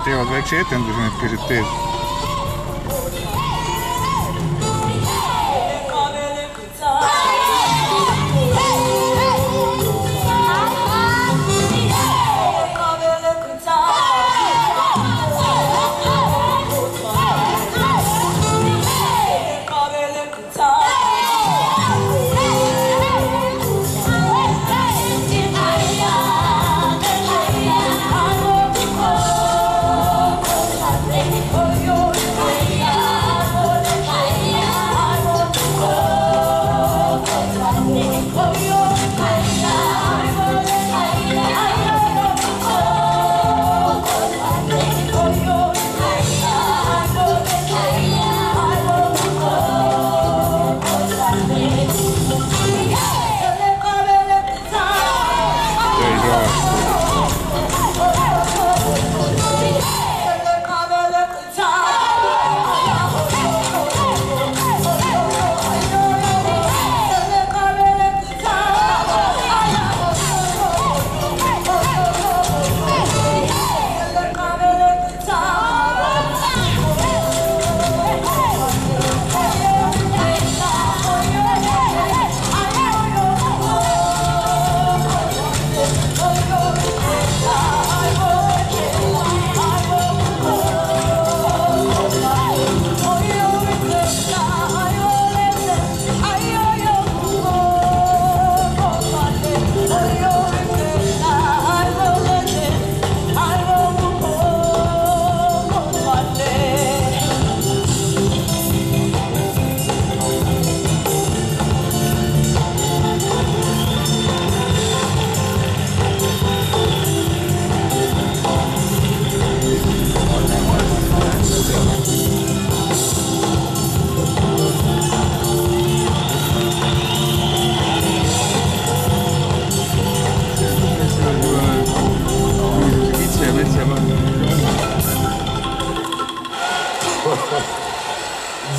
Teevad väikse etenduse nüüd keset teed.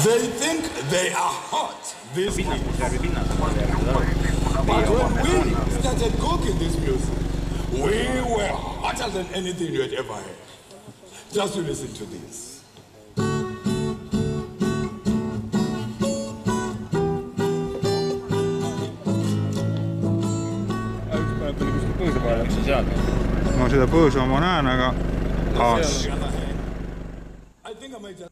They think they are hot, this music. But when we started cooking this music, we were hotter than anything you had ever heard. Just to listen to this. Ma seda põõsa ma näen, aga I think I might just...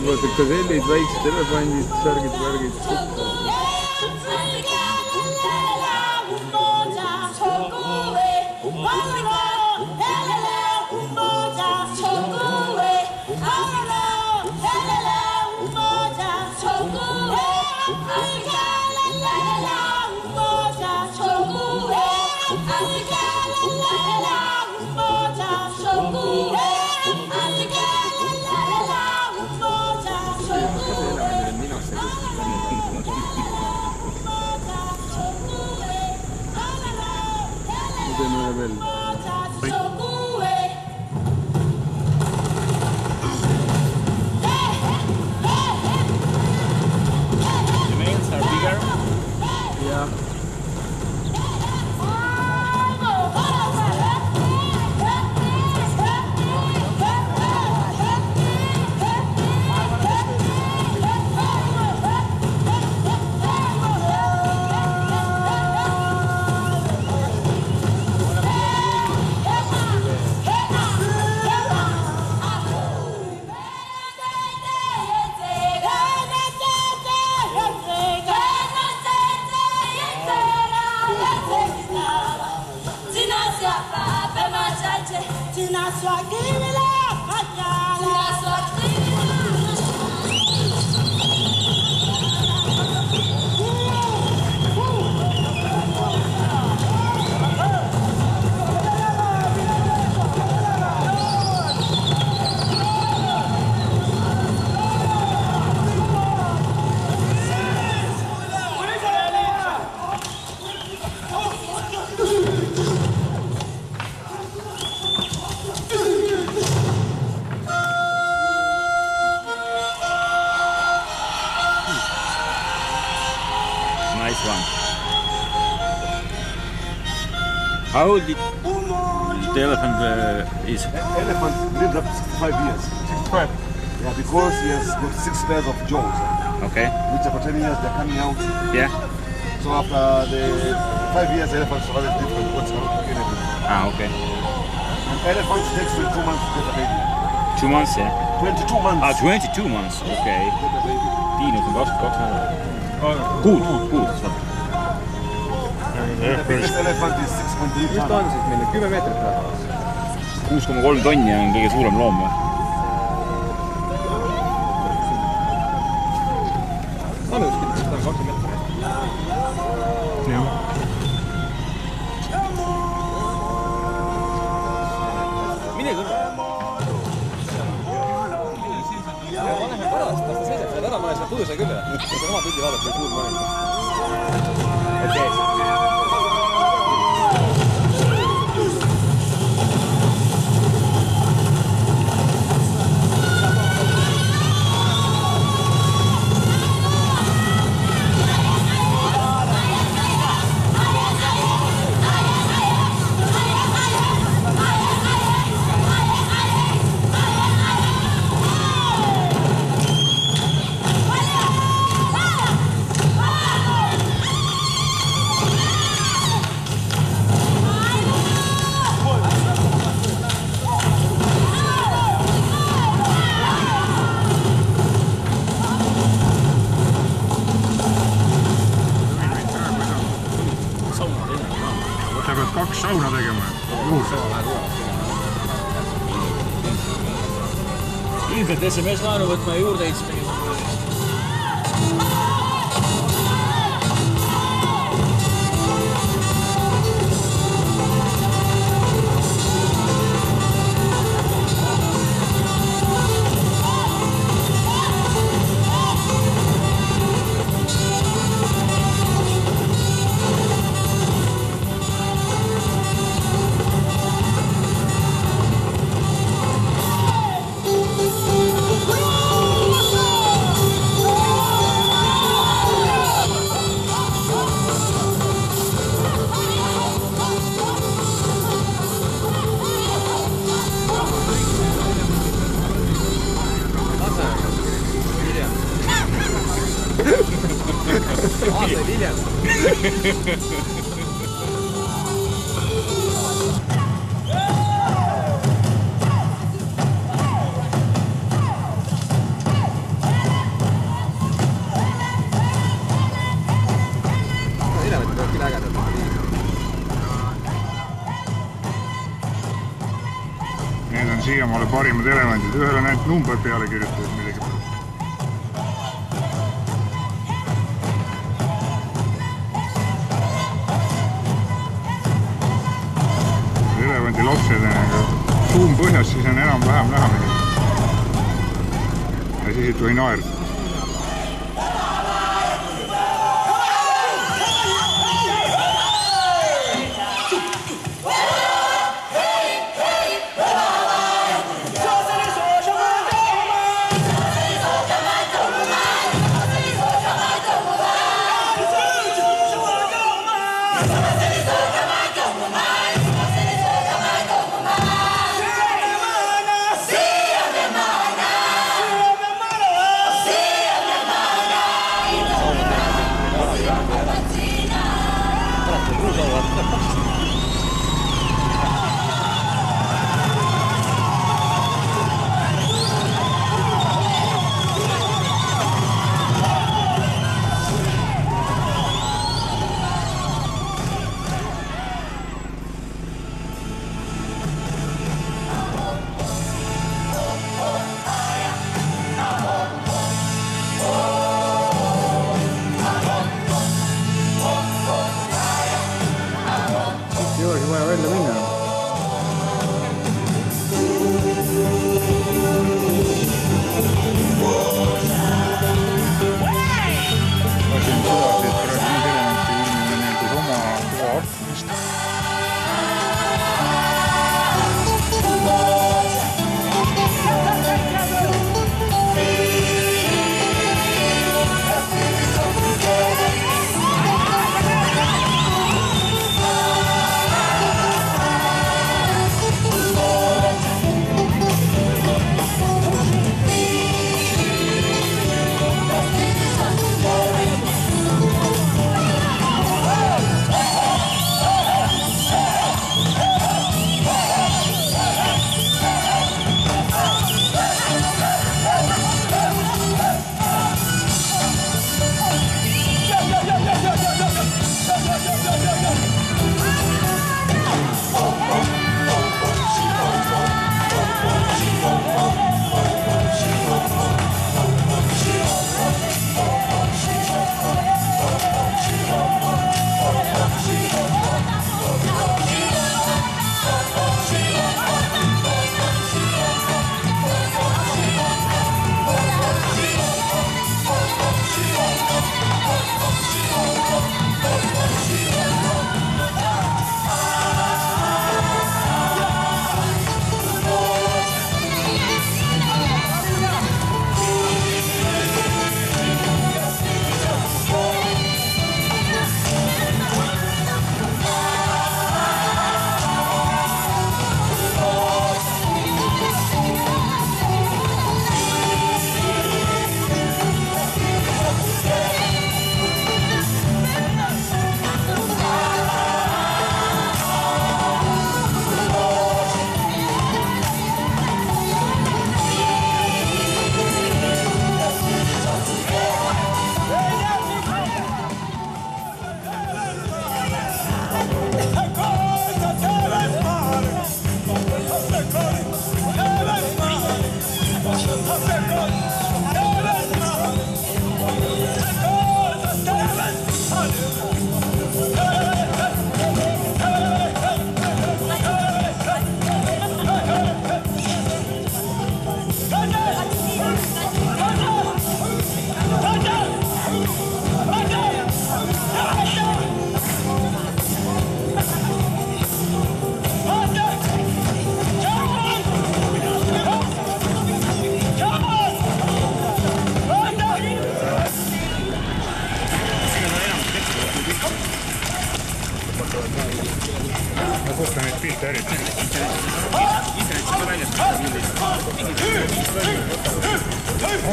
Vaata kasellid, väiksed elefandid, särgid, värgid. The males are bigger Nice one. How old the elephant is? Elephant lived up to 65 years. 65. Yeah, because he has got 6 pairs of jaws, Okay. which after 10 years they're coming out. Yeah. So after the 5 years, elephants survive different what's anything. Ah, okay. And elephants takes 22 months to get a baby. 2 months, yeah? 22 months. Ah, 22 months. Okay. to get a baby. Tiina on 22 nädalat. Kuud. The biggest elephant is 6.3 Mis ta tons. on siis meil? 10 meetrit või? 6,3 tonni on kõige suurem loom või? Alus kindlasti, ta on 20 meetrit. Jah. Mine kõrva. Vaneme pärast, las ta seisab seal ära, ma olen seal põõsa küll. Ma saan oma pildi vaadata, kui kuul ma olen. Okei. Sa pead 2 sauna tegema. Juurde. Ilmselt SMS laenu võtma ja juurde eitsime. Aastaid hiljem. Elevanti peab küll ägedalt. Need on siiamaale parimad elevandid. Ühel on ainult number peale kirjutatud midagi. Elevandi lapsed, suum põhjas, siis on enam-vähem näha midagi. Ja siis ei tohi naerda. See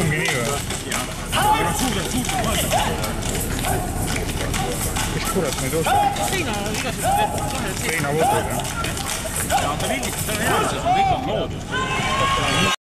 ongi nii või? Mis kurat neid ostab? Seinavõtud, jah? Ja ta lindistab, tal on hea, see on kõik on loodus.